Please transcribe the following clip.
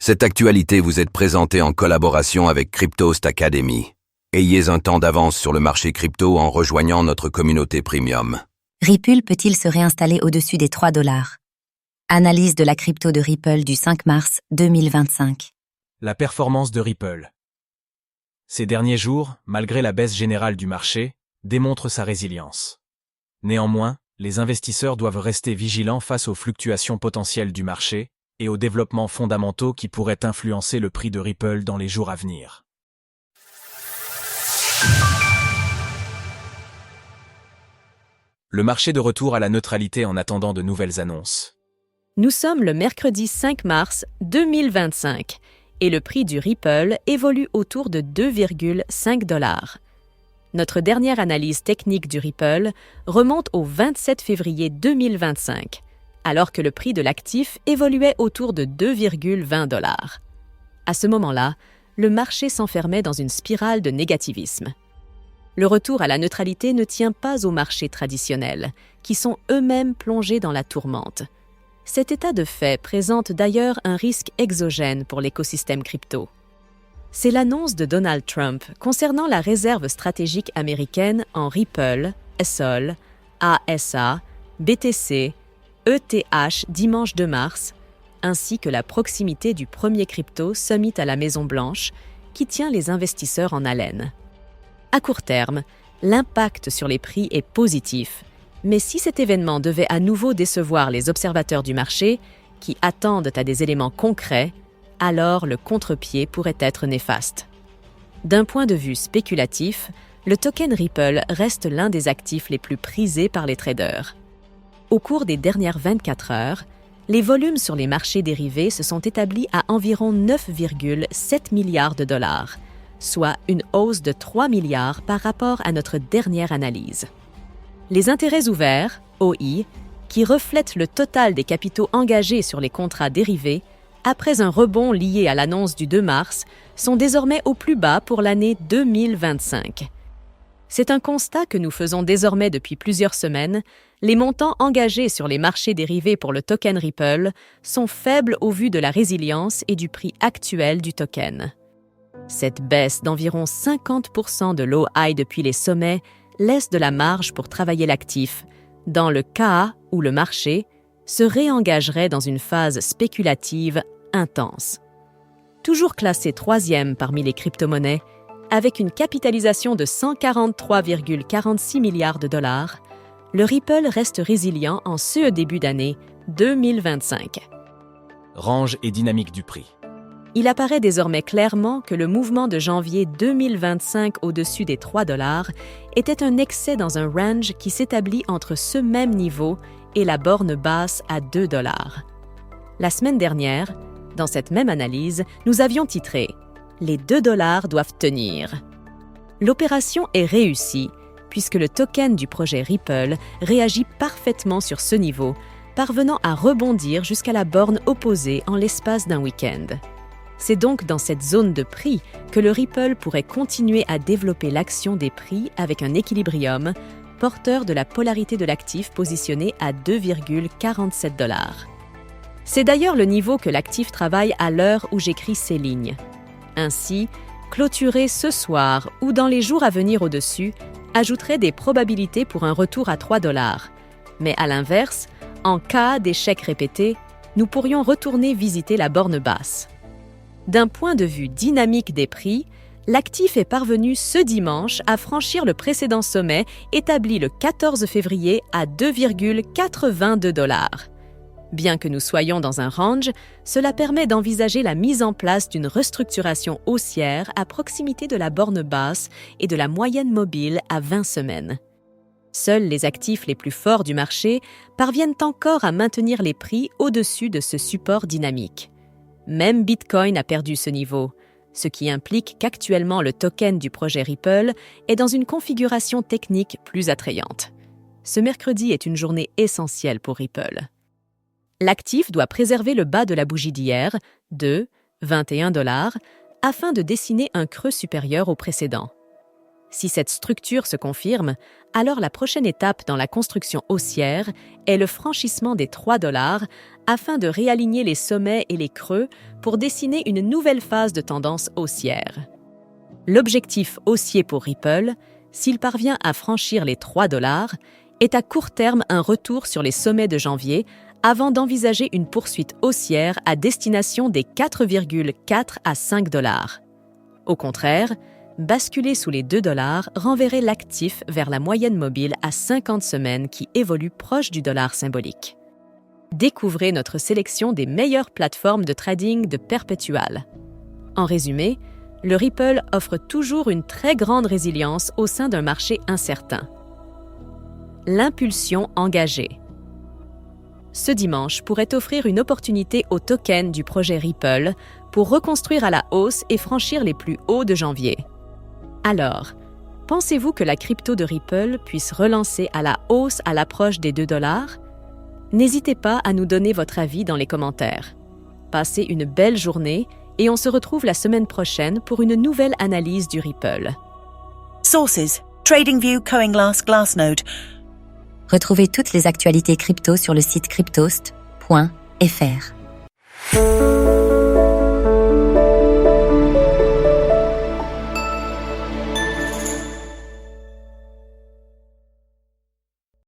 Cette actualité vous est présentée en collaboration avec Cryptost Academy. Ayez un temps d'avance sur le marché crypto en rejoignant notre communauté premium. Ripple peut-il se réinstaller au-dessus des 3 $? Analyse de la crypto de Ripple du 5 mars 2025. La performance de Ripple. Ces derniers jours, malgré la baisse générale du marché, démontre sa résilience. Néanmoins, les investisseurs doivent rester vigilants face aux fluctuations potentielles du marché et aux développements fondamentaux qui pourraient influencer le prix de Ripple dans les jours à venir. Le marché de retour à la neutralité en attendant de nouvelles annonces. Nous sommes le mercredi 5 mars 2025 et le prix du Ripple évolue autour de 2,5 $. Notre dernière analyse technique du Ripple remonte au 27 février 2025, alors que le prix de l'actif évoluait autour de 2,20 $. À ce moment-là, le marché s'enfermait dans une spirale de négativisme. Le retour à la neutralité ne tient pas aux marchés traditionnels, qui sont eux-mêmes plongés dans la tourmente. Cet état de fait présente d'ailleurs un risque exogène pour l'écosystème crypto. C'est l'annonce de Donald Trump concernant la réserve stratégique américaine en Ripple, SOL, ASA, BTC, ETH dimanche 2 mars, ainsi que la proximité du premier crypto summit à la Maison-Blanche qui tient les investisseurs en haleine. À court terme, l'impact sur les prix est positif, mais si cet événement devait à nouveau décevoir les observateurs du marché, qui attendent à des éléments concrets, alors le contre-pied pourrait être néfaste. D'un point de vue spéculatif, le token Ripple reste l'un des actifs les plus prisés par les traders. Au cours des dernières 24 heures, les volumes sur les marchés dérivés se sont établis à environ 9,7 milliards de dollars, soit une hausse de 3 milliards par rapport à notre dernière analyse. Les intérêts ouverts, OI, qui reflètent le total des capitaux engagés sur les contrats dérivés, après un rebond lié à l'annonce du 2 mars, sont désormais au plus bas pour l'année 2025. C'est un constat que nous faisons désormais depuis plusieurs semaines. Les montants engagés sur les marchés dérivés pour le token Ripple sont faibles au vu de la résilience et du prix actuel du token. Cette baisse d'environ 50% de l'OI depuis les sommets laisse de la marge pour travailler l'actif, dans le cas où le marché se réengagerait dans une phase spéculative intense. Toujours classé 3e parmi les crypto-monnaies, avec une capitalisation de 143,46 milliards de dollars, le Ripple reste résilient en ce début d'année 2025. Range et dynamique du prix. Il apparaît désormais clairement que le mouvement de janvier 2025 au-dessus des 3 $ était un excès dans un range qui s'établit entre ce même niveau et la borne basse à 2 $. La semaine dernière, dans cette même analyse, nous avions titré « Les 2 $ doivent tenir ». L'opération est réussie puisque le token du projet Ripple réagit parfaitement sur ce niveau, parvenant à rebondir jusqu'à la borne opposée en l'espace d'un week-end. C'est donc dans cette zone de prix que le Ripple pourrait continuer à développer l'action des prix avec un équilibrium, porteur de la polarité de l'actif positionné à 2,47 $. C'est d'ailleurs le niveau que l'actif travaille à l'heure où j'écris ces lignes. Ainsi, clôturer ce soir ou dans les jours à venir au-dessus ajouterait des probabilités pour un retour à 3 $. Mais à l'inverse, en cas d'échec répété, nous pourrions retourner visiter la borne basse. D'un point de vue dynamique des prix, l'actif est parvenu ce dimanche à franchir le précédent sommet établi le 14 février à 2,82 $. Bien que nous soyons dans un range, cela permet d'envisager la mise en place d'une restructuration haussière à proximité de la borne basse et de la moyenne mobile à 20 semaines. Seuls les actifs les plus forts du marché parviennent encore à maintenir les prix au-dessus de ce support dynamique. Même Bitcoin a perdu ce niveau, ce qui implique qu'actuellement le token du projet Ripple est dans une configuration technique plus attrayante. Ce mercredi est une journée essentielle pour Ripple. L'actif doit préserver le bas de la bougie d'hier, de 21 $, afin de dessiner un creux supérieur au précédent. Si cette structure se confirme, alors la prochaine étape dans la construction haussière est le franchissement des 3 $ afin de réaligner les sommets et les creux pour dessiner une nouvelle phase de tendance haussière. L'objectif haussier pour Ripple, s'il parvient à franchir les 3 $, est à court terme un retour sur les sommets de janvier avant d'envisager une poursuite haussière à destination des 4,4 à 5 $. Au contraire, basculer sous les 2 $ renverrait l'actif vers la moyenne mobile à 50 semaines qui évolue proche du dollar symbolique. Découvrez notre sélection des meilleures plateformes de trading de Perpetual. En résumé, le Ripple offre toujours une très grande résilience au sein d'un marché incertain. L'impulsion engagée. Ce dimanche pourrait offrir une opportunité aux tokens du projet Ripple pour reconstruire à la hausse et franchir les plus hauts de janvier. Alors, pensez-vous que la crypto de Ripple puisse relancer à la hausse à l'approche des 2 $? N'hésitez pas à nous donner votre avis dans les commentaires. Passez une belle journée et on se retrouve la semaine prochaine pour une nouvelle analyse du Ripple. Sources: TradingView, CoinGlass, Glassnode. Retrouvez toutes les actualités crypto sur le site cryptost.fr.